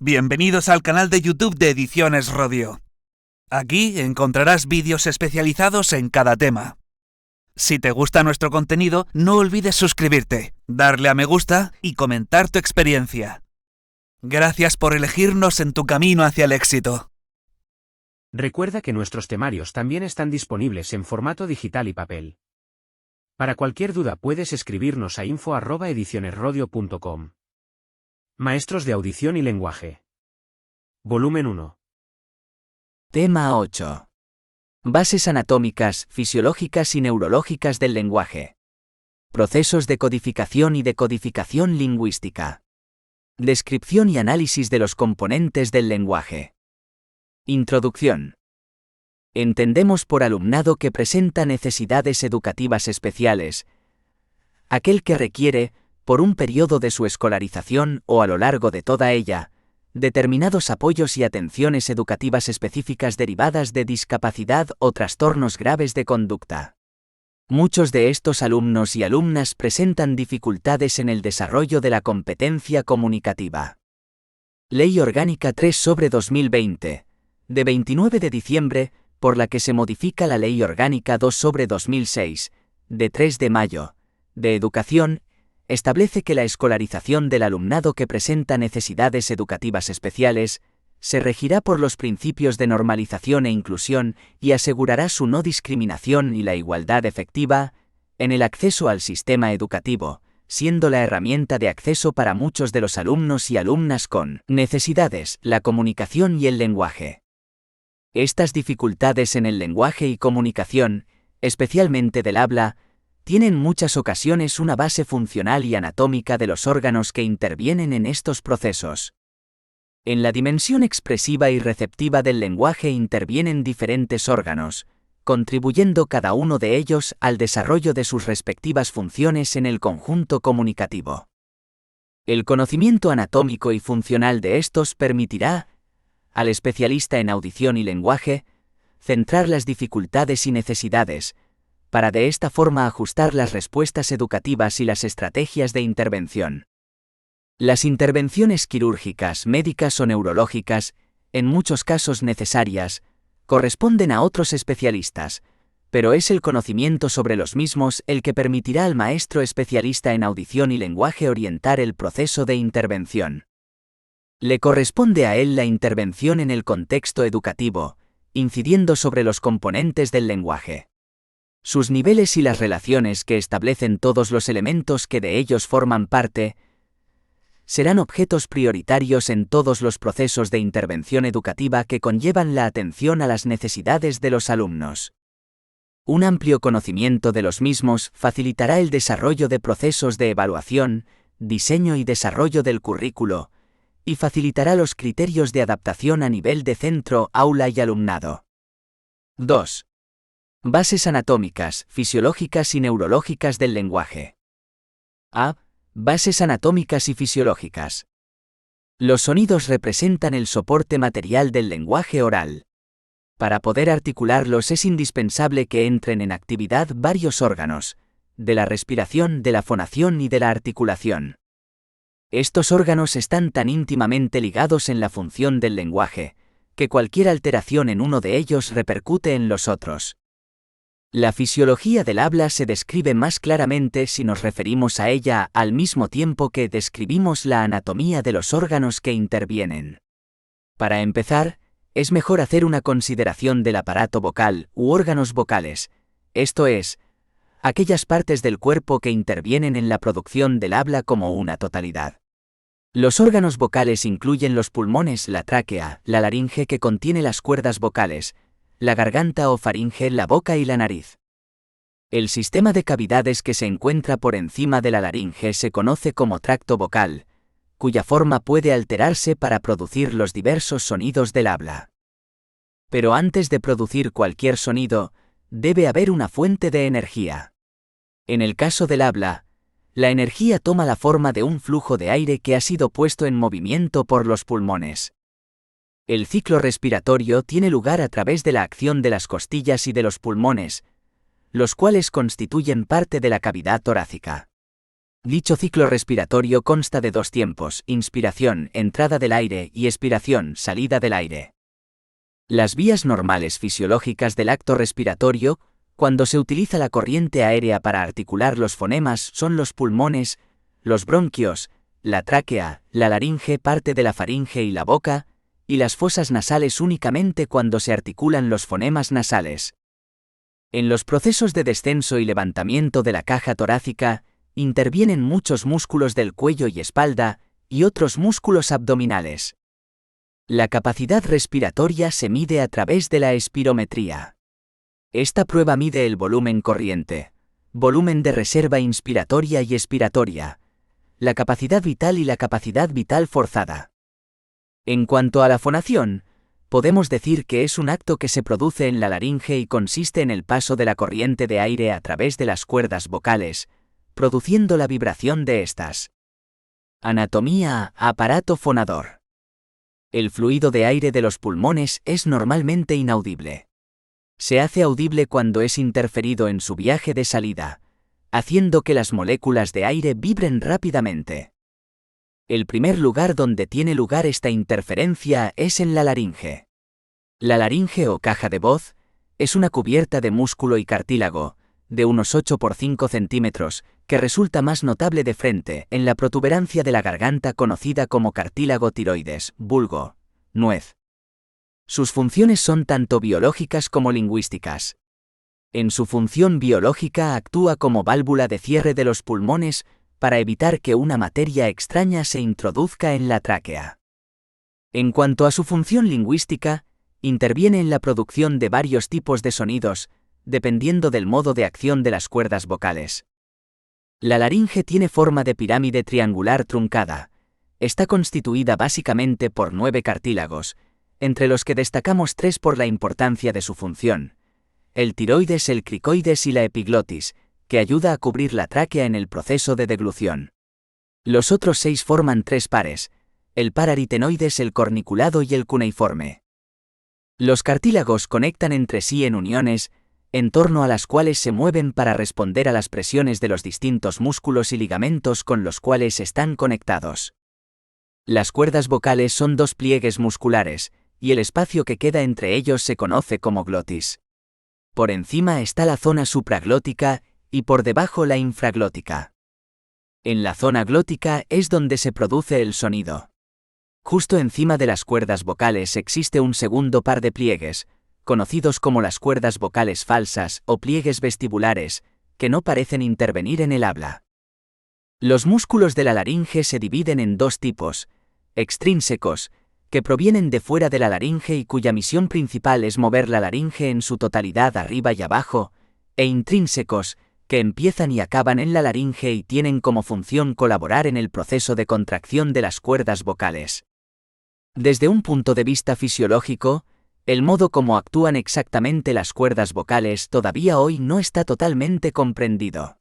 Bienvenidos al canal de YouTube de Ediciones Rodio. Aquí encontrarás vídeos especializados en cada tema. Si te gusta nuestro contenido, no olvides suscribirte, darle a me gusta y comentar tu experiencia. Gracias por elegirnos en tu camino hacia el éxito. Recuerda que nuestros temarios también están disponibles en formato digital y papel. Para cualquier duda puedes escribirnos a info@edicionesrodio.com. Maestros de Audición y Lenguaje. Volumen 1. Tema 8. Bases anatómicas, fisiológicas y neurológicas del lenguaje. Procesos de codificación y decodificación lingüística. Descripción y análisis de los componentes del lenguaje. Introducción. Entendemos por alumnado que presenta necesidades educativas especiales, aquel que requiere, por un periodo de su escolarización o a lo largo de toda ella, determinados apoyos y atenciones educativas específicas derivadas de discapacidad o trastornos graves de conducta. Muchos de estos alumnos y alumnas presentan dificultades en el desarrollo de la competencia comunicativa. Ley Orgánica 3/2020, de 29 de diciembre, por la que se modifica la Ley Orgánica 2/2006, de 3 de mayo, de Educación, establece que la escolarización del alumnado que presenta necesidades educativas especiales se regirá por los principios de normalización e inclusión y asegurará su no discriminación y la igualdad efectiva en el acceso al sistema educativo, siendo la herramienta de acceso para muchos de los alumnos y alumnas con necesidades, la comunicación y el lenguaje. Estas dificultades en el lenguaje y comunicación, especialmente del habla, tienen muchas ocasiones una base funcional y anatómica de los órganos que intervienen en estos procesos. En la dimensión expresiva y receptiva del lenguaje intervienen diferentes órganos, contribuyendo cada uno de ellos al desarrollo de sus respectivas funciones en el conjunto comunicativo. El conocimiento anatómico y funcional de estos permitirá, al especialista en audición y lenguaje, centrar las dificultades y necesidades, para de esta forma ajustar las respuestas educativas y las estrategias de intervención. Las intervenciones quirúrgicas, médicas o neurológicas, en muchos casos necesarias, corresponden a otros especialistas, pero es el conocimiento sobre los mismos el que permitirá al maestro especialista en audición y lenguaje orientar el proceso de intervención. Le corresponde a él la intervención en el contexto educativo, incidiendo sobre los componentes del lenguaje. Sus niveles y las relaciones que establecen todos los elementos que de ellos forman parte, serán objetos prioritarios en todos los procesos de intervención educativa que conllevan la atención a las necesidades de los alumnos. Un amplio conocimiento de los mismos facilitará el desarrollo de procesos de evaluación, diseño y desarrollo del currículo, y facilitará los criterios de adaptación a nivel de centro, aula y alumnado. 2. Bases anatómicas, fisiológicas y neurológicas del lenguaje. A. Bases anatómicas y fisiológicas. Los sonidos representan el soporte material del lenguaje oral. Para poder articularlos es indispensable que entren en actividad varios órganos, de la respiración, de la fonación y de la articulación. Estos órganos están tan íntimamente ligados en la función del lenguaje, que cualquier alteración en uno de ellos repercute en los otros. La fisiología del habla se describe más claramente si nos referimos a ella al mismo tiempo que describimos la anatomía de los órganos que intervienen. Para empezar, es mejor hacer una consideración del aparato vocal u órganos vocales, esto es, aquellas partes del cuerpo que intervienen en la producción del habla como una totalidad. Los órganos vocales incluyen los pulmones, la tráquea, la laringe que contiene las cuerdas vocales, la garganta o faringe, la boca y la nariz. El sistema de cavidades que se encuentra por encima de la laringe se conoce como tracto vocal, cuya forma puede alterarse para producir los diversos sonidos del habla. Pero antes de producir cualquier sonido, debe haber una fuente de energía. En el caso del habla, la energía toma la forma de un flujo de aire que ha sido puesto en movimiento por los pulmones. El ciclo respiratorio tiene lugar a través de la acción de las costillas y de los pulmones, los cuales constituyen parte de la cavidad torácica. Dicho ciclo respiratorio consta de dos tiempos: inspiración, entrada del aire, y expiración, salida del aire. Las vías normales fisiológicas del acto respiratorio, cuando se utiliza la corriente aérea para articular los fonemas, son los pulmones, los bronquios, la tráquea, la laringe, parte de la faringe y la boca, y las fosas nasales únicamente cuando se articulan los fonemas nasales. En los procesos de descenso y levantamiento de la caja torácica, intervienen muchos músculos del cuello y espalda, y otros músculos abdominales. La capacidad respiratoria se mide a través de la espirometría. Esta prueba mide el volumen corriente, volumen de reserva inspiratoria y expiratoria, la capacidad vital y la capacidad vital forzada. En cuanto a la fonación, podemos decir que es un acto que se produce en la laringe y consiste en el paso de la corriente de aire a través de las cuerdas vocales, produciendo la vibración de estas. Anatomía: aparato fonador. El fluido de aire de los pulmones es normalmente inaudible. Se hace audible cuando es interferido en su viaje de salida, haciendo que las moléculas de aire vibren rápidamente. El primer lugar donde tiene lugar esta interferencia es en la laringe. La laringe o caja de voz es una cubierta de músculo y cartílago, de unos 8 por 5 centímetros, que resulta más notable de frente, en la protuberancia de la garganta conocida como cartílago tiroides, vulgo, nuez. Sus funciones son tanto biológicas como lingüísticas. En su función biológica actúa como válvula de cierre de los pulmones para evitar que una materia extraña se introduzca en la tráquea. En cuanto a su función lingüística, interviene en la producción de varios tipos de sonidos, dependiendo del modo de acción de las cuerdas vocales. La laringe tiene forma de pirámide triangular truncada. Está constituida básicamente por 9 cartílagos, entre los que destacamos 3 por la importancia de su función: el tiroides, el cricoides y la epiglotis, que ayuda a cubrir la tráquea en el proceso de deglución. Los otros 6 forman 3 pares: el par aritenoides, el corniculado y el cuneiforme. Los cartílagos conectan entre sí en uniones, en torno a las cuales se mueven para responder a las presiones de los distintos músculos y ligamentos con los cuales están conectados. Las cuerdas vocales son 2 pliegues musculares, y el espacio que queda entre ellos se conoce como glotis. Por encima está la zona supraglótica y por debajo la infraglótica. En la zona glótica es donde se produce el sonido. Justo encima de las cuerdas vocales existe un segundo par de pliegues, conocidos como las cuerdas vocales falsas o pliegues vestibulares, que no parecen intervenir en el habla. Los músculos de la laringe se dividen en 2 tipos: extrínsecos, que provienen de fuera de la laringe y cuya misión principal es mover la laringe en su totalidad arriba y abajo, e intrínsecos, que empiezan y acaban en la laringe y tienen como función colaborar en el proceso de contracción de las cuerdas vocales. Desde un punto de vista fisiológico, el modo como actúan exactamente las cuerdas vocales todavía hoy no está totalmente comprendido.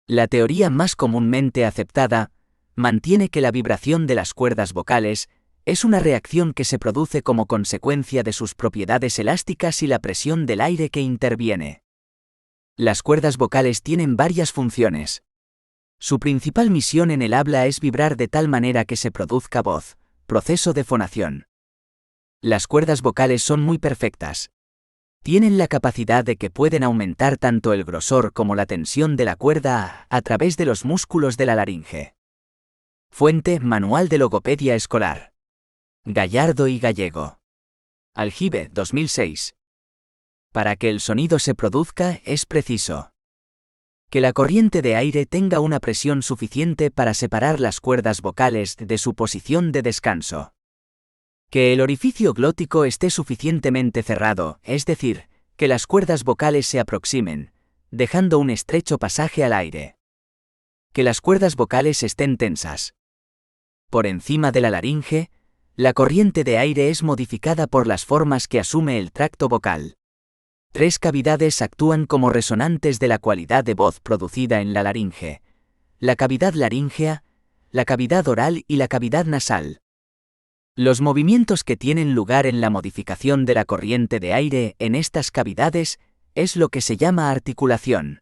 La teoría más comúnmente aceptada mantiene que la vibración de las cuerdas vocales es una reacción que se produce como consecuencia de sus propiedades elásticas y la presión del aire que interviene. Las cuerdas vocales tienen varias funciones. Su principal misión en el habla es vibrar de tal manera que se produzca voz, proceso de fonación. Las cuerdas vocales son muy perfectas. Tienen la capacidad de que pueden aumentar tanto el grosor como la tensión de la cuerda a través de los músculos de la laringe. Fuente: Manual de Logopedia Escolar. Gallardo y Gallego. Aljibe, 2006. Para que el sonido se produzca es preciso que la corriente de aire tenga una presión suficiente para separar las cuerdas vocales de su posición de descanso. Que el orificio glótico esté suficientemente cerrado, es decir, que las cuerdas vocales se aproximen, dejando un estrecho pasaje al aire. Que las cuerdas vocales estén tensas. Por encima de la laringe, la corriente de aire es modificada por las formas que asume el tracto vocal. 3 cavidades actúan como resonantes de la cualidad de voz producida en la laringe: la cavidad laríngea, la cavidad oral y la cavidad nasal. Los movimientos que tienen lugar en la modificación de la corriente de aire en estas cavidades es lo que se llama articulación.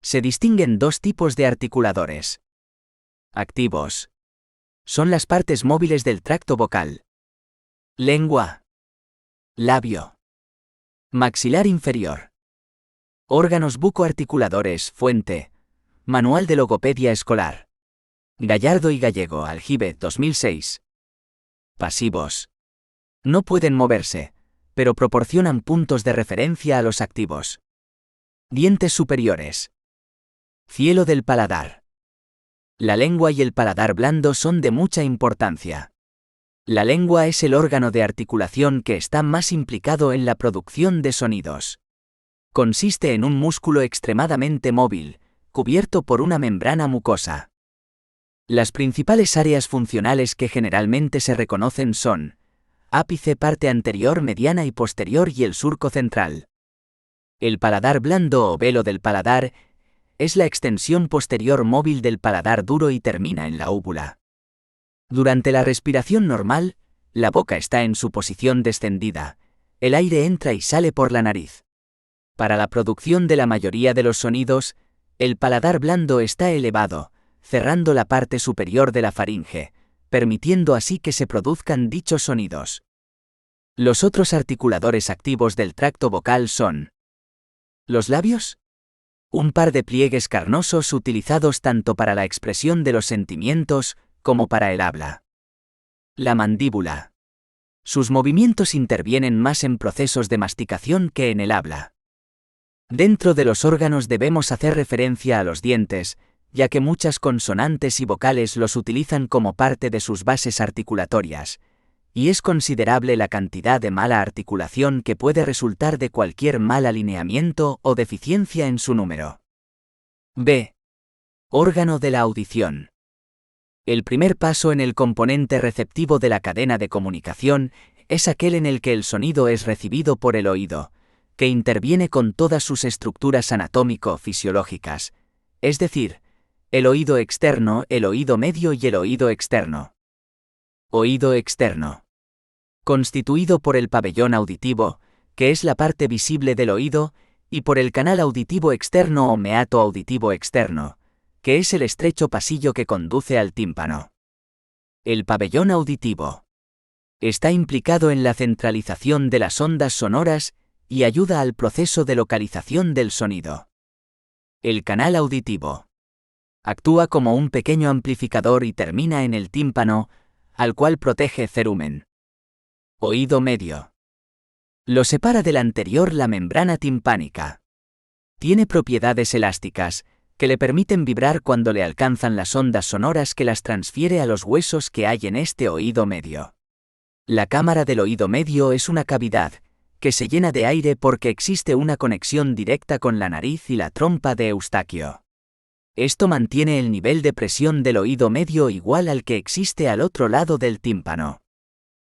Se distinguen 2 tipos de articuladores: Activos. Son las partes móviles del tracto vocal. Lengua. Labio. Maxilar inferior. Órganos bucoarticuladores, fuente. Manual de Logopedia Escolar. Gallardo y Gallego, Aljibe, 2006. Pasivos. No pueden moverse, pero proporcionan puntos de referencia a los activos. Dientes superiores. Cielo del paladar. La lengua y el paladar blando son de mucha importancia. La lengua es el órgano de articulación que está más implicado en la producción de sonidos. Consiste en un músculo extremadamente móvil, cubierto por una membrana mucosa. Las principales áreas funcionales que generalmente se reconocen son ápice, parte anterior, mediana y posterior y el surco central. El paladar blando o velo del paladar es la extensión posterior móvil del paladar duro y termina en la úvula. Durante la respiración normal, la boca está en su posición descendida, el aire entra y sale por la nariz. Para la producción de la mayoría de los sonidos, el paladar blando está elevado, cerrando la parte superior de la faringe, permitiendo así que se produzcan dichos sonidos. Los otros articuladores activos del tracto vocal son los labios, un par de pliegues carnosos utilizados tanto para la expresión de los sentimientos como para el habla. La mandíbula. Sus movimientos intervienen más en procesos de masticación que en el habla. Dentro de los órganos debemos hacer referencia a los dientes, ya que muchas consonantes y vocales los utilizan como parte de sus bases articulatorias, y es considerable la cantidad de mala articulación que puede resultar de cualquier mal alineamiento o deficiencia en su número. B. Órgano de la audición. El primer paso en el componente receptivo de la cadena de comunicación es aquel en el que el sonido es recibido por el oído, que interviene con todas sus estructuras anatómico-fisiológicas, es decir, el oído externo, el oído medio y el oído externo. Oído externo. Constituido por el pabellón auditivo, que es la parte visible del oído, y por el canal auditivo externo o meato auditivo externo, que es el estrecho pasillo que conduce al tímpano. El pabellón auditivo está implicado en la centralización de las ondas sonoras y ayuda al proceso de localización del sonido. El canal auditivo actúa como un pequeño amplificador y termina en el tímpano, al cual protege cerumen. Oído medio. Lo separa del anterior la membrana timpánica. Tiene propiedades elásticas, que le permiten vibrar cuando le alcanzan las ondas sonoras que las transfiere a los huesos que hay en este oído medio. La cámara del oído medio es una cavidad, que se llena de aire porque existe una conexión directa con la nariz y la trompa de Eustaquio. Esto mantiene el nivel de presión del oído medio igual al que existe al otro lado del tímpano.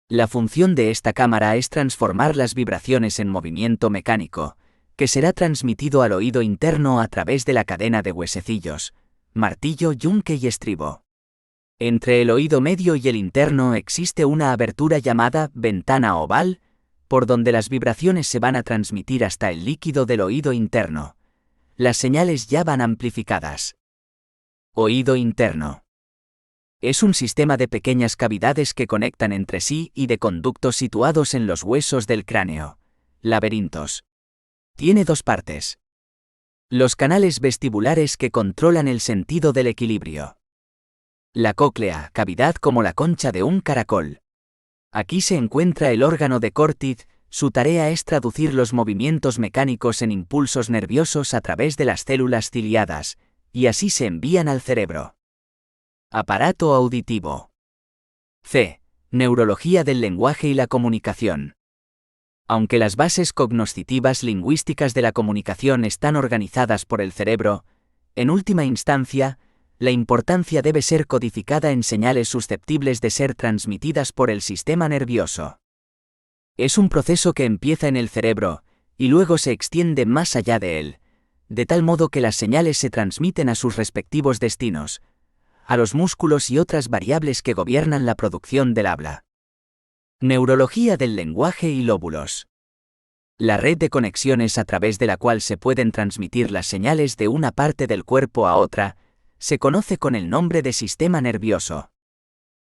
La función de esta cámara es transformar las vibraciones en movimiento mecánico, que será transmitido al oído interno a través de la cadena de huesecillos, martillo, yunque y estribo. Entre el oído medio y el interno existe una abertura llamada ventana oval, por donde las vibraciones se van a transmitir hasta el líquido del oído interno. Las señales ya van amplificadas. Oído interno. Es un sistema de pequeñas cavidades que conectan entre sí y de conductos situados en los huesos del cráneo, laberintos. Tiene dos partes. Los canales vestibulares que controlan el sentido del equilibrio. La cóclea, cavidad como la concha de un caracol. Aquí se encuentra el órgano de Cortid, su tarea es traducir los movimientos mecánicos en impulsos nerviosos a través de las células ciliadas, y así se envían al cerebro. Aparato auditivo. C. Neurología del lenguaje y la comunicación. Aunque las bases cognoscitivas lingüísticas de la comunicación están organizadas por el cerebro, en última instancia, la importancia debe ser codificada en señales susceptibles de ser transmitidas por el sistema nervioso. Es un proceso que empieza en el cerebro, y luego se extiende más allá de él, de tal modo que las señales se transmiten a sus respectivos destinos, a los músculos y otras variables que gobiernan la producción del habla. Neurología del lenguaje y lóbulos. La red de conexiones a través de la cual se pueden transmitir las señales de una parte del cuerpo a otra, se conoce con el nombre de sistema nervioso.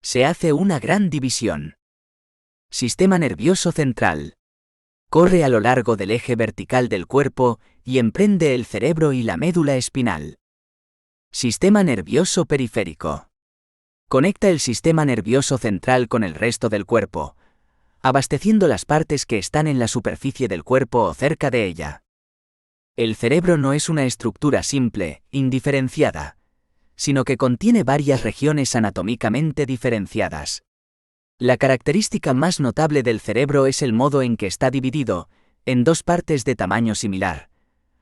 Se hace una gran división. Sistema nervioso central. Corre a lo largo del eje vertical del cuerpo y emprende el cerebro y la médula espinal. Sistema nervioso periférico. Conecta el sistema nervioso central con el resto del cuerpo, abasteciendo las partes que están en la superficie del cuerpo o cerca de ella. El cerebro no es una estructura simple, indiferenciada, sino que contiene varias regiones anatómicamente diferenciadas. La característica más notable del cerebro es el modo en que está dividido, en dos partes de tamaño similar,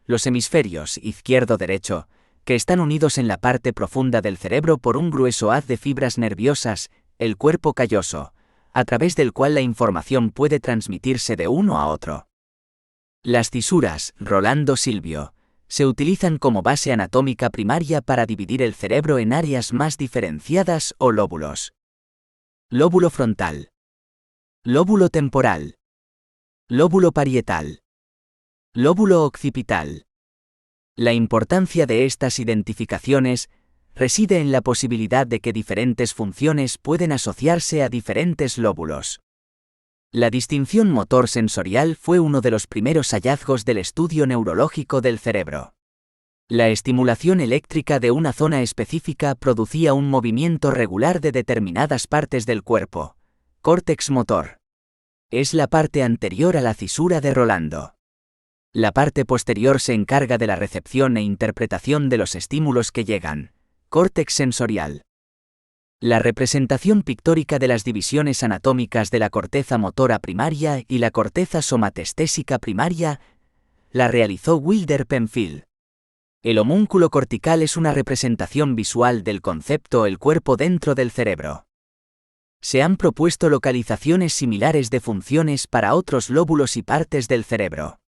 los hemisferios izquierdo-derecho, que están unidos en la parte profunda del cerebro por un grueso haz de fibras nerviosas, el cuerpo calloso, a través del cual la información puede transmitirse de uno a otro. Las cisuras, Rolando Silvio, se utilizan como base anatómica primaria para dividir el cerebro en áreas más diferenciadas o lóbulos. Lóbulo frontal. Lóbulo temporal. Lóbulo parietal. Lóbulo occipital. La importancia de estas identificaciones reside en la posibilidad de que diferentes funciones pueden asociarse a diferentes lóbulos. La distinción motor sensorial fue uno de los primeros hallazgos del estudio neurológico del cerebro. La estimulación eléctrica de una zona específica producía un movimiento regular de determinadas partes del cuerpo. Córtex motor. Es la parte anterior a la cisura de Rolando. La parte posterior se encarga de la recepción e interpretación de los estímulos que llegan. Córtex sensorial. La representación pictórica de las divisiones anatómicas de la corteza motora primaria y la corteza somatestésica primaria la realizó Wilder Penfield. El homúnculo cortical es una representación visual del concepto el cuerpo dentro del cerebro. Se han propuesto localizaciones similares de funciones para otros lóbulos y partes del cerebro.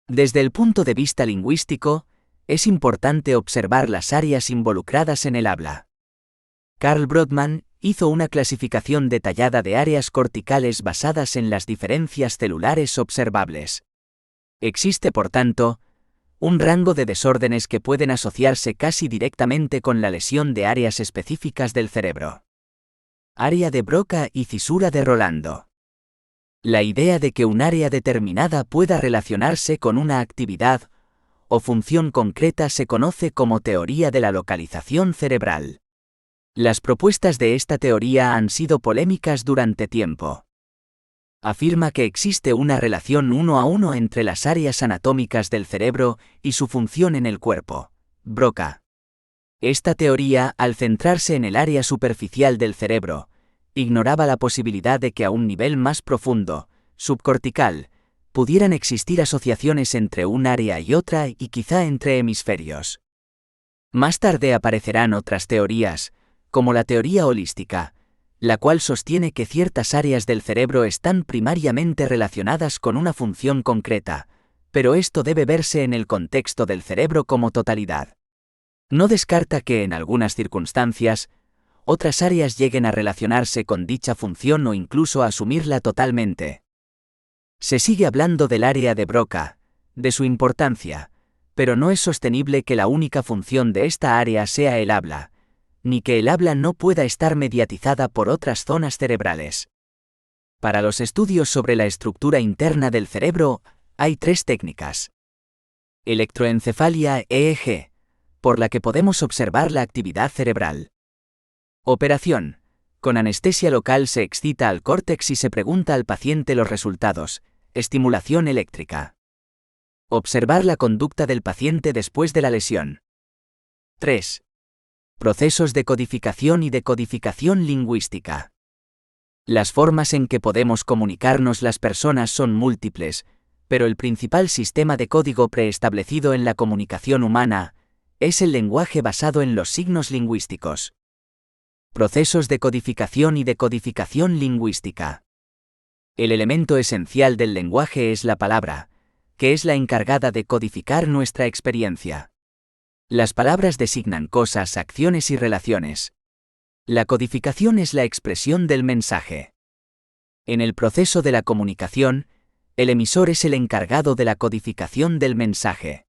Desde el punto de vista lingüístico, es importante observar las áreas involucradas en el habla. Carl Brodmann hizo una clasificación detallada de áreas corticales basadas en las diferencias celulares observables. Existe, por tanto, un rango de desórdenes que pueden asociarse casi directamente con la lesión de áreas específicas del cerebro. Área de Broca y cisura de Rolando. La idea de que un área determinada pueda relacionarse con una actividad o función concreta se conoce como teoría de la localización cerebral. Las propuestas de esta teoría han sido polémicas durante tiempo. Afirma que existe una relación uno a uno entre las áreas anatómicas del cerebro y su función en el cuerpo. Broca. Esta teoría, al centrarse en el área superficial del cerebro, ignoraba la posibilidad de que a un nivel más profundo, subcortical, pudieran existir asociaciones entre un área y otra y quizá entre hemisferios. Más tarde aparecerán otras teorías, como la teoría holística, la cual sostiene que ciertas áreas del cerebro están primariamente relacionadas con una función concreta, pero esto debe verse en el contexto del cerebro como totalidad. No descarta que en algunas circunstancias, otras áreas lleguen a relacionarse con dicha función o incluso a asumirla totalmente. Se sigue hablando del área de Broca, de su importancia, pero no es sostenible que la única función de esta área sea el habla, ni que el habla no pueda estar mediatizada por otras zonas cerebrales. Para los estudios sobre la estructura interna del cerebro, hay tres técnicas. Electroencefalia EEG, por la que podemos observar la actividad cerebral. Operación. Con anestesia local se excita al córtex y se pregunta al paciente los resultados. Estimulación eléctrica. Observar la conducta del paciente después de la lesión. 3. Procesos de codificación y decodificación lingüística. Las formas en que podemos comunicarnos las personas son múltiples, pero el principal sistema de código preestablecido en la comunicación humana es el lenguaje basado en los signos lingüísticos. Procesos de codificación y decodificación lingüística. El elemento esencial del lenguaje es la palabra, que es la encargada de codificar nuestra experiencia. Las palabras designan cosas, acciones y relaciones. La codificación es la expresión del mensaje. En el proceso de la comunicación, el emisor es el encargado de la codificación del mensaje.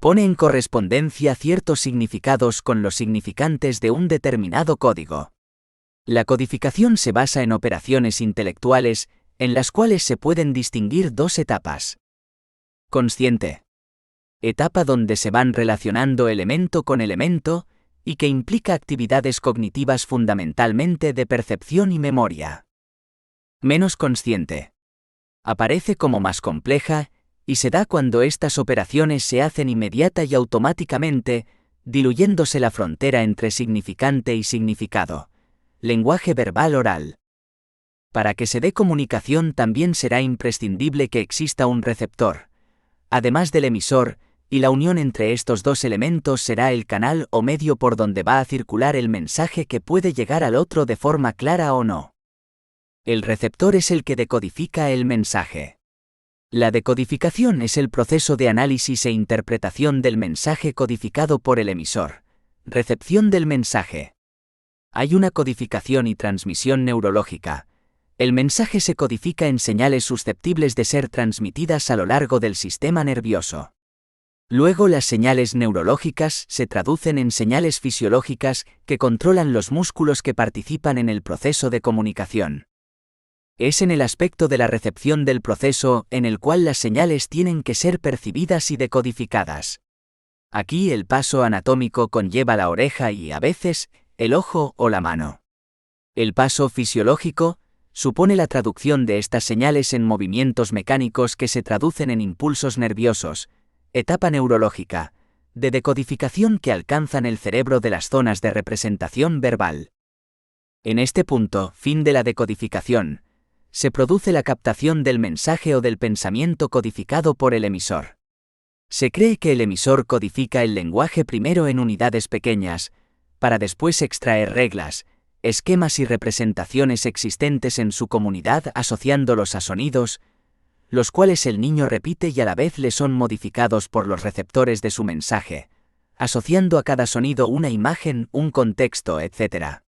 Pone en correspondencia ciertos significados con los significantes de un determinado código. La codificación se basa en operaciones intelectuales, en las cuales se pueden distinguir dos etapas. Consciente. Etapa donde se van relacionando elemento con elemento, y que implica actividades cognitivas fundamentalmente de percepción y memoria. Menos consciente. Aparece como más compleja, y se da cuando estas operaciones se hacen inmediata y automáticamente, diluyéndose la frontera entre significante y significado. Lenguaje verbal oral. Para que se dé comunicación también será imprescindible que exista un receptor, además del emisor, y la unión entre estos dos elementos será el canal o medio por donde va a circular el mensaje que puede llegar al otro de forma clara o no. El receptor es el que decodifica el mensaje. La decodificación es el proceso de análisis e interpretación del mensaje codificado por el emisor. Recepción del mensaje. Hay una codificación y transmisión neurológica. El mensaje se codifica en señales susceptibles de ser transmitidas a lo largo del sistema nervioso. Luego las señales neurológicas se traducen en señales fisiológicas que controlan los músculos que participan en el proceso de comunicación. Es en el aspecto de la recepción del proceso en el cual las señales tienen que ser percibidas y decodificadas. Aquí el paso anatómico conlleva la oreja y, a veces, el ojo o la mano. El paso fisiológico supone la traducción de estas señales en movimientos mecánicos que se traducen en impulsos nerviosos, etapa neurológica, de decodificación que alcanzan el cerebro de las zonas de representación verbal. En este punto, fin de la decodificación, se produce la captación del mensaje o del pensamiento codificado por el emisor. Se cree que el emisor codifica el lenguaje primero en unidades pequeñas, para después extraer reglas, esquemas y representaciones existentes en su comunidad asociándolos a sonidos, los cuales el niño repite y a la vez le son modificados por los receptores de su mensaje, asociando a cada sonido una imagen, un contexto, etc.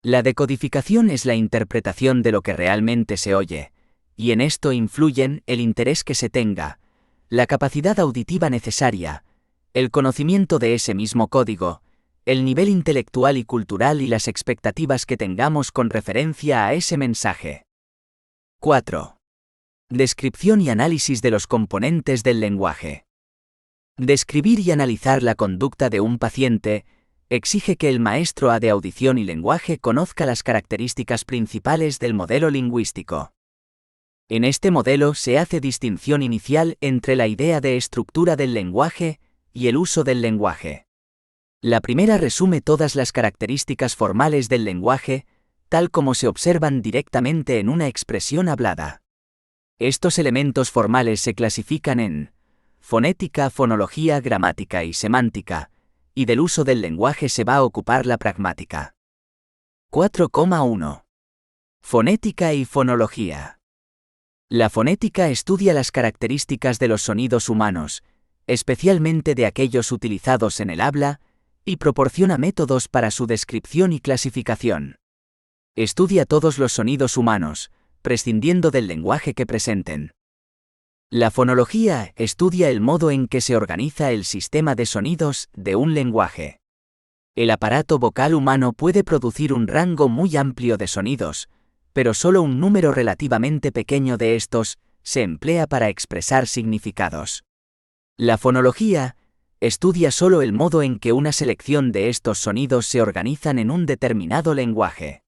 La decodificación es la interpretación de lo que realmente se oye, y en esto influyen el interés que se tenga, la capacidad auditiva necesaria, el conocimiento de ese mismo código, el nivel intelectual y cultural y las expectativas que tengamos con referencia a ese mensaje. 4. Descripción y análisis de los componentes del lenguaje. Describir y analizar la conducta de un paciente exige que el maestro de audición y lenguaje conozca las características principales del modelo lingüístico. En este modelo se hace distinción inicial entre la idea de estructura del lenguaje y el uso del lenguaje. La primera resume todas las características formales del lenguaje, tal como se observan directamente en una expresión hablada. Estos elementos formales se clasifican en fonética, fonología, gramática y semántica, y del uso del lenguaje se va a ocupar la pragmática. 4,1. Fonética y fonología. La fonética estudia las características de los sonidos humanos, especialmente de aquellos utilizados en el habla, y proporciona métodos para su descripción y clasificación. Estudia todos los sonidos humanos, prescindiendo del lenguaje que presenten. La fonología estudia el modo en que se organiza el sistema de sonidos de un lenguaje. El aparato vocal humano puede producir un rango muy amplio de sonidos, pero solo un número relativamente pequeño de estos se emplea para expresar significados. La fonología estudia solo el modo en que una selección de estos sonidos se organizan en un determinado lenguaje.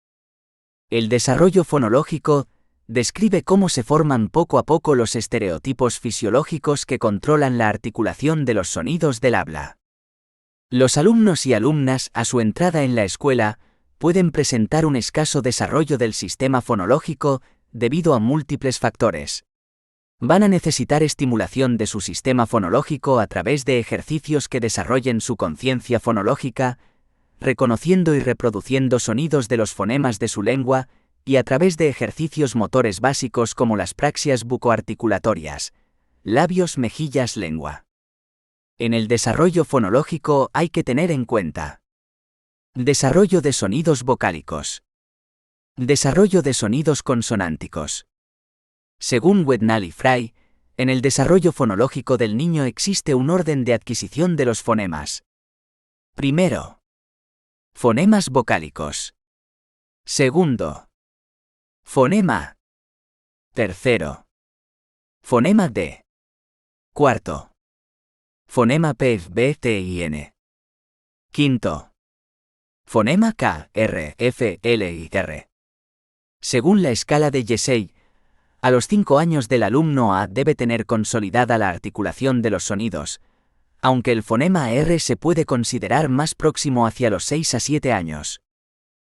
El desarrollo fonológico describe cómo se forman poco a poco los estereotipos fisiológicos que controlan la articulación de los sonidos del habla. Los alumnos y alumnas, a su entrada en la escuela, pueden presentar un escaso desarrollo del sistema fonológico debido a múltiples factores. Van a necesitar estimulación de su sistema fonológico a través de ejercicios que desarrollen su conciencia fonológica, reconociendo y reproduciendo sonidos de los fonemas de su lengua, y a través de ejercicios motores básicos como las praxias bucoarticulatorias, labios, mejillas, lengua. En el desarrollo fonológico hay que tener en cuenta: desarrollo de sonidos vocálicos, desarrollo de sonidos consonánticos. Según Wednall y Fry, En el desarrollo fonológico del niño existe un orden de adquisición de los fonemas. Primero, fonemas vocálicos. Segundo, fonema. Tercero, fonema D. Cuarto, fonema P, B, T y N. Quinto, fonema K, R, F, L y R. Según la escala de Yesey, a los 5 años del alumno A debe tener consolidada la articulación de los sonidos, aunque el fonema R se puede considerar más próximo hacia los 6 a 7 años.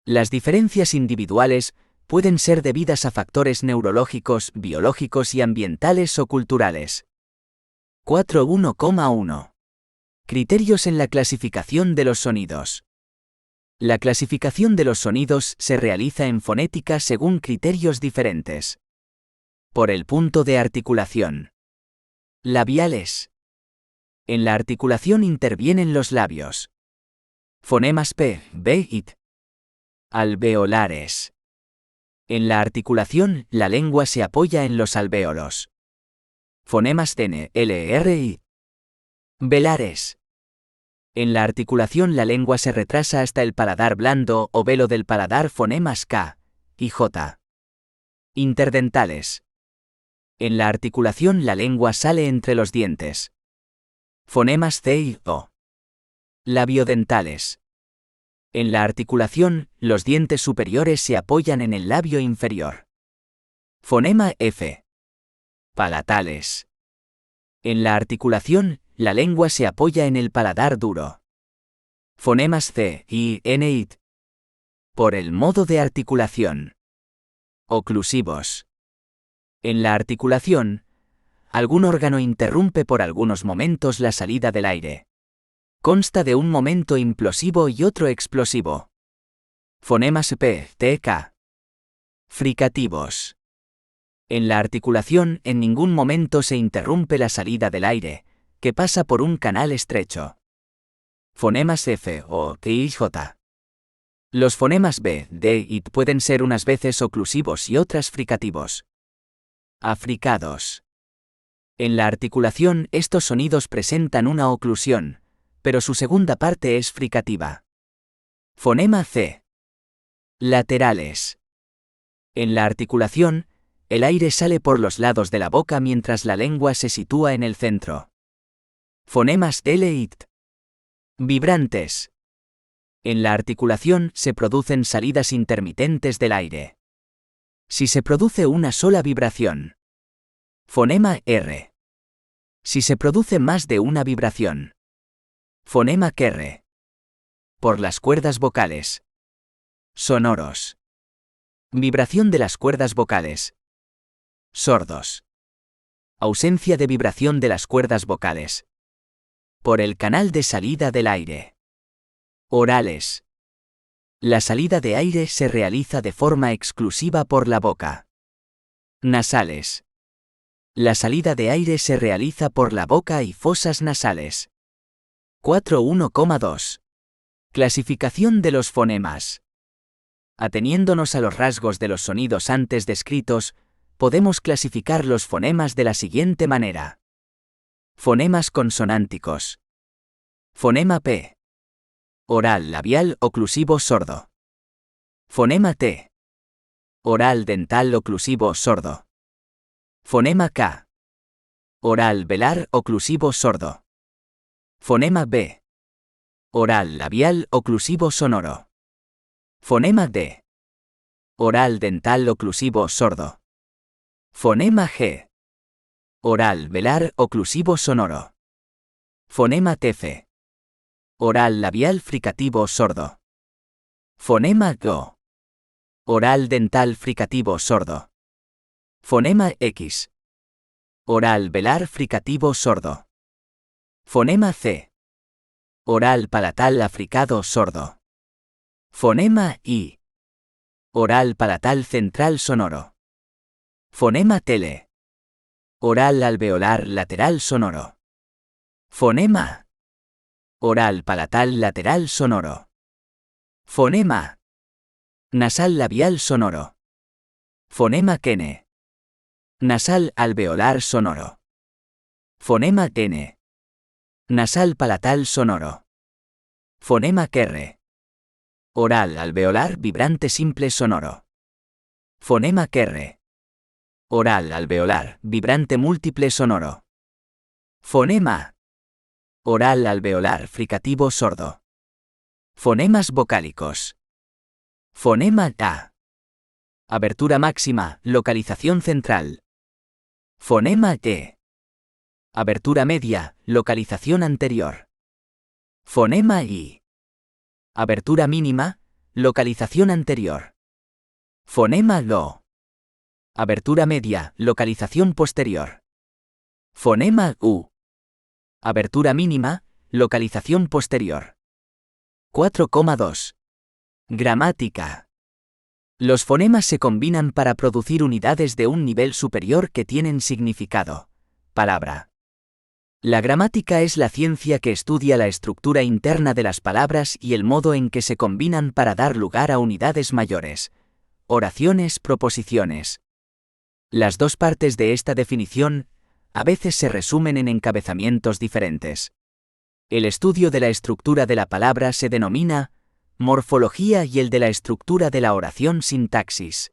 Las diferencias individuales pueden ser debidas a factores neurológicos, biológicos y ambientales o culturales. 4.1.1. Criterios en la clasificación de los sonidos. La clasificación de los sonidos se realiza en fonética según criterios diferentes. Por el punto de articulación. Labiales. En la articulación intervienen los labios. Fonemas P, B y T. Alveolares. En la articulación, la lengua se apoya en los alvéolos. Fonemas N, L, R y velares. En la articulación la lengua se retrasa hasta el paladar blando o velo del paladar. Fonemas K y J. Interdentales. En la articulación la lengua sale entre los dientes. Fonemas C y O. Labiodentales. En la articulación, los dientes superiores se apoyan en el labio inferior. Fonema F. Palatales. En la articulación, la lengua se apoya en el paladar duro. Fonemas C y N y T. Por el modo de articulación. Oclusivos. En la articulación, algún órgano interrumpe por algunos momentos la salida del aire. Consta de un momento implosivo y otro explosivo. Fonemas P, T, K. Fricativos. En la articulación en ningún momento se interrumpe la salida del aire, que pasa por un canal estrecho. Fonemas F, O, T y J. Los fonemas B, D y T pueden ser unas veces oclusivos y otras fricativos. Africados. En la articulación estos sonidos presentan una oclusión, pero su segunda parte es fricativa. Fonema C. Laterales. En la articulación, el aire sale por los lados de la boca mientras la lengua se sitúa en el centro. Fonemas L y T. Vibrantes. En la articulación se producen salidas intermitentes del aire. Si se produce una sola vibración. Fonema R. Si se produce más de una vibración. Fonema QR. Por las cuerdas vocales. Sonoros. Vibración de las cuerdas vocales. Sordos. Ausencia de vibración de las cuerdas vocales. Por el canal de salida del aire. Orales. La salida de aire se realiza de forma exclusiva por la boca. Nasales. La salida de aire se realiza por la boca y fosas nasales. 4.1.2. Clasificación de los fonemas. Ateniéndonos a los rasgos de los sonidos antes descritos, podemos clasificar los fonemas de la siguiente manera. Fonemas consonánticos. Fonema P. Oral labial oclusivo sordo. Fonema T. Oral dental oclusivo sordo. Fonema K. Oral velar oclusivo sordo. Fonema B. Oral labial oclusivo sonoro. Fonema D. Oral dental oclusivo sordo. Fonema G. Oral velar oclusivo sonoro. Fonema TF. Oral labial fricativo sordo. Fonema GO. Oral dental fricativo sordo. Fonema X. Oral velar fricativo sordo. Fonema C. Oral palatal africado sordo. Fonema I. Oral palatal central sonoro. Fonema tele. Oral alveolar lateral sonoro. Fonema. Oral palatal lateral sonoro. Fonema. Nasal labial sonoro. Fonema quene. Nasal alveolar sonoro. Fonema N. Nasal palatal sonoro. Fonema QR. Oral alveolar vibrante simple sonoro. Fonema QR. Oral alveolar vibrante múltiple sonoro. Fonema. Oral alveolar fricativo sordo. Fonemas vocálicos. Fonema A. Abertura máxima, localización central. Fonema E. Abertura media, localización anterior. Fonema I. Abertura mínima, localización anterior. Fonema LO. Abertura media, localización posterior. Fonema U. Abertura mínima, localización posterior. 4,2. Gramática. Los fonemas se combinan para producir unidades de un nivel superior que tienen significado. Palabra. La gramática es la ciencia que estudia la estructura interna de las palabras y el modo en que se combinan para dar lugar a unidades mayores. Oraciones, proposiciones. Las dos partes de esta definición a veces se resumen en encabezamientos diferentes. El estudio de la estructura de la palabra se denomina morfología y el de la estructura de la oración sintaxis.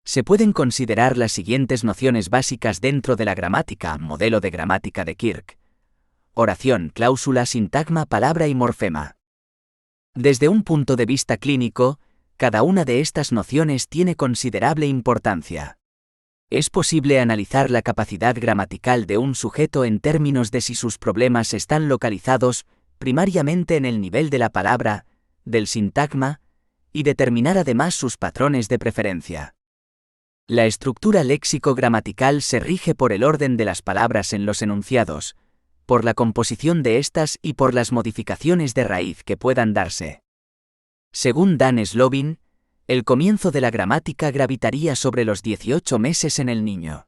Se pueden considerar las siguientes nociones básicas dentro de la gramática, modelo de gramática de Kirk. Oración, cláusula, sintagma, palabra y morfema. Desde un punto de vista clínico, cada una de estas nociones tiene considerable importancia. Es posible analizar la capacidad gramatical de un sujeto en términos de si sus problemas están localizados primariamente en el nivel de la palabra, del sintagma, y determinar además sus patrones de preferencia. La estructura léxico-gramatical se rige por el orden de las palabras en los enunciados, por la composición de estas y por las modificaciones de raíz que puedan darse. Según Dan Slobin, el comienzo de la gramática gravitaría sobre los 18 meses en el niño.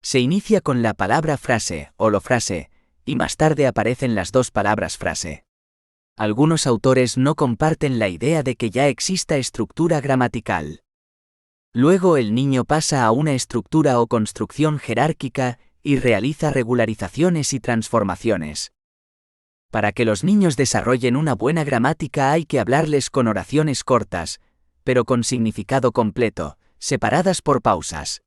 Se inicia con la palabra frase, holofrase, y más tarde aparecen las dos palabras frase. Algunos autores no comparten la idea de que ya exista estructura gramatical. Luego el niño pasa a una estructura o construcción jerárquica y realiza regularizaciones y transformaciones. Para que los niños desarrollen una buena gramática hay que hablarles con oraciones cortas, pero con significado completo, separadas por pausas.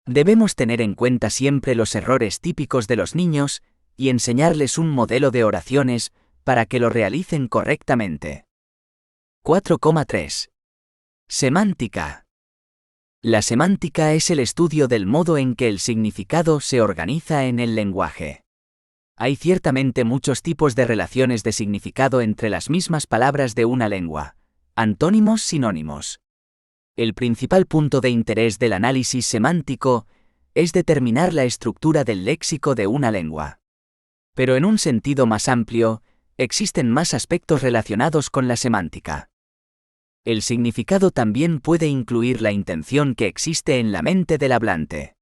Debemos tener en cuenta siempre los errores típicos de los niños y enseñarles un modelo de oraciones para que lo realicen correctamente. 4,3. Semántica. La semántica es el estudio del modo en que el significado se organiza en el lenguaje. Hay ciertamente muchos tipos de relaciones de significado entre las mismas palabras de una lengua. Antónimos, sinónimos. El principal punto de interés del análisis semántico es determinar la estructura del léxico de una lengua. Pero en un sentido más amplio, existen más aspectos relacionados con la semántica. El significado también puede incluir la intención que existe en la mente del hablante.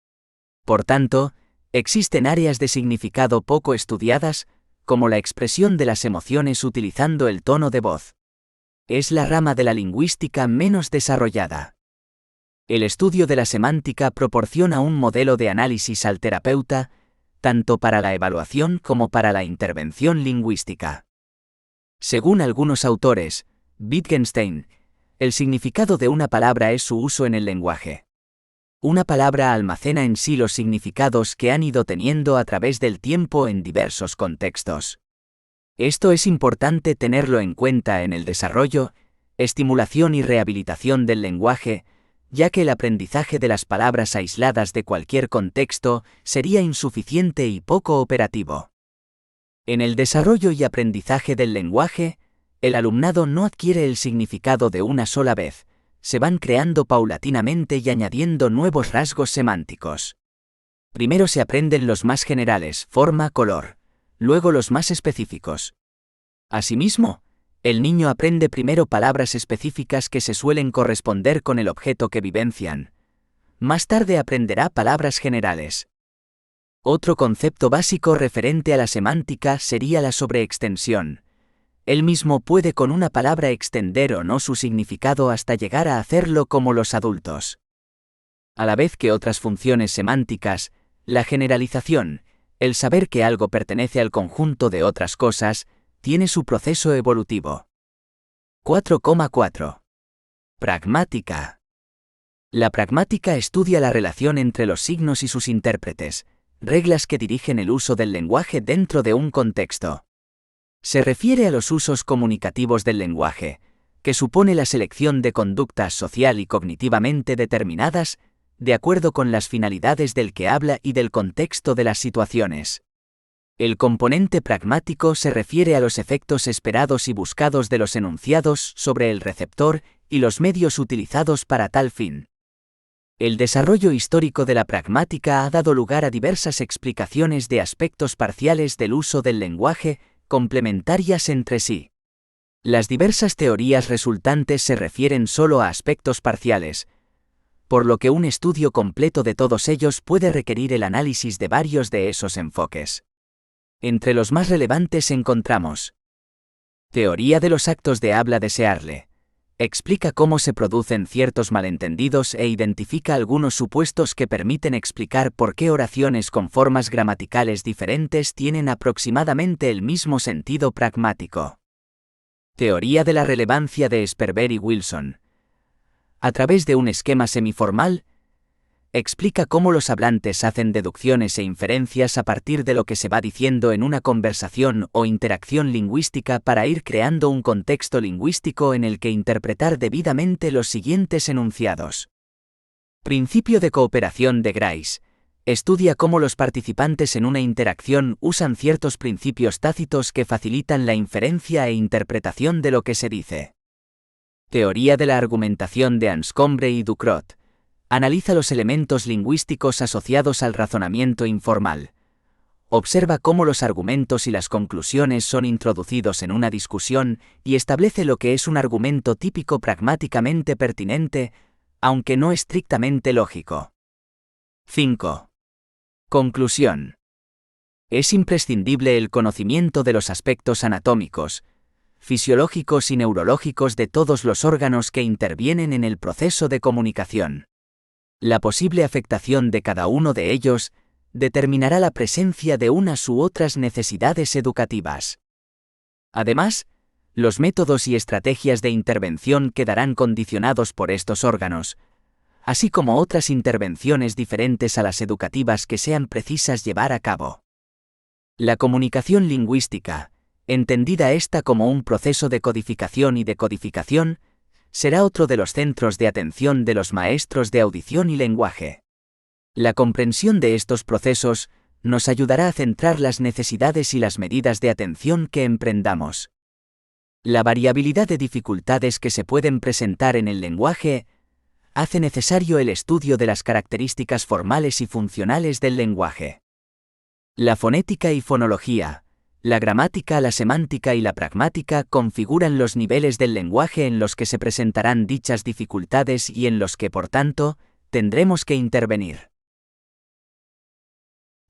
Por tanto, existen áreas de significado poco estudiadas, como la expresión de las emociones utilizando el tono de voz. Es la rama de la lingüística menos desarrollada. El estudio de la semántica proporciona un modelo de análisis al terapeuta, tanto para la evaluación como para la intervención lingüística. Según algunos autores, Wittgenstein, el significado de una palabra es su uso en el lenguaje. Una palabra almacena en sí los significados que han ido teniendo a través del tiempo en diversos contextos. Esto es importante tenerlo en cuenta en el desarrollo, estimulación y rehabilitación del lenguaje, ya que el aprendizaje de las palabras aisladas de cualquier contexto sería insuficiente y poco operativo. En el desarrollo y aprendizaje del lenguaje, el alumnado no adquiere el significado de una sola vez, se van creando paulatinamente y añadiendo nuevos rasgos semánticos. Primero se aprenden los más generales, forma, color, luego los más específicos. Asimismo, el niño aprende primero palabras específicas que se suelen corresponder con el objeto que vivencian. Más tarde aprenderá palabras generales. Otro concepto básico referente a la semántica sería la sobreextensión. Él mismo puede con una palabra extender o no su significado hasta llegar a hacerlo como los adultos. A la vez que otras funciones semánticas, la generalización, El saber que algo pertenece al conjunto de otras cosas tiene su proceso evolutivo. 4,4. Pragmática. La pragmática estudia la relación entre los signos y sus intérpretes, reglas que dirigen el uso del lenguaje dentro de un contexto. Se refiere a los usos comunicativos del lenguaje, que supone la selección de conductas social y cognitivamente determinadas, de acuerdo con las finalidades del que habla y del contexto de las situaciones. El componente pragmático se refiere a los efectos esperados y buscados de los enunciados sobre el receptor y los medios utilizados para tal fin. El desarrollo histórico de la pragmática ha dado lugar a diversas explicaciones de aspectos parciales del uso del lenguaje, complementarias entre sí. Las diversas teorías resultantes se refieren solo a aspectos parciales, por lo que un estudio completo de todos ellos puede requerir el análisis de varios de esos enfoques. Entre los más relevantes encontramos: teoría de los actos de habla desearle. Explica cómo se producen ciertos malentendidos e identifica algunos supuestos que permiten explicar por qué oraciones con formas gramaticales diferentes tienen aproximadamente el mismo sentido pragmático. Teoría de la relevancia de Sperber y Wilson. A través de un esquema semiformal, explica cómo los hablantes hacen deducciones e inferencias a partir de lo que se va diciendo en una conversación o interacción lingüística para ir creando un contexto lingüístico en el que interpretar debidamente los siguientes enunciados. Principio de cooperación de Grice. Estudia cómo los participantes en una interacción usan ciertos principios tácitos que facilitan la inferencia e interpretación de lo que se dice. Teoría de la argumentación de Anscombe y Ducrot. Analiza los elementos lingüísticos asociados al razonamiento informal. Observa cómo los argumentos y las conclusiones son introducidos en una discusión y establece lo que es un argumento típico pragmáticamente pertinente, aunque no estrictamente lógico. 5. Conclusión. Es imprescindible el conocimiento de los aspectos anatómicos, fisiológicos y neurológicos de todos los órganos que intervienen en el proceso de comunicación. La posible afectación de cada uno de ellos determinará la presencia de unas u otras necesidades educativas. Además, los métodos y estrategias de intervención quedarán condicionados por estos órganos, así como otras intervenciones diferentes a las educativas que sean precisas llevar a cabo. La comunicación lingüística, entendida esta como un proceso de codificación y decodificación, será otro de los centros de atención de los maestros de audición y lenguaje. La comprensión de estos procesos nos ayudará a centrar las necesidades y las medidas de atención que emprendamos. La variabilidad de dificultades que se pueden presentar en el lenguaje hace necesario el estudio de las características formales y funcionales del lenguaje. La fonética y fonología, la gramática, la semántica y la pragmática configuran los niveles del lenguaje en los que se presentarán dichas dificultades y en los que, por tanto, tendremos que intervenir.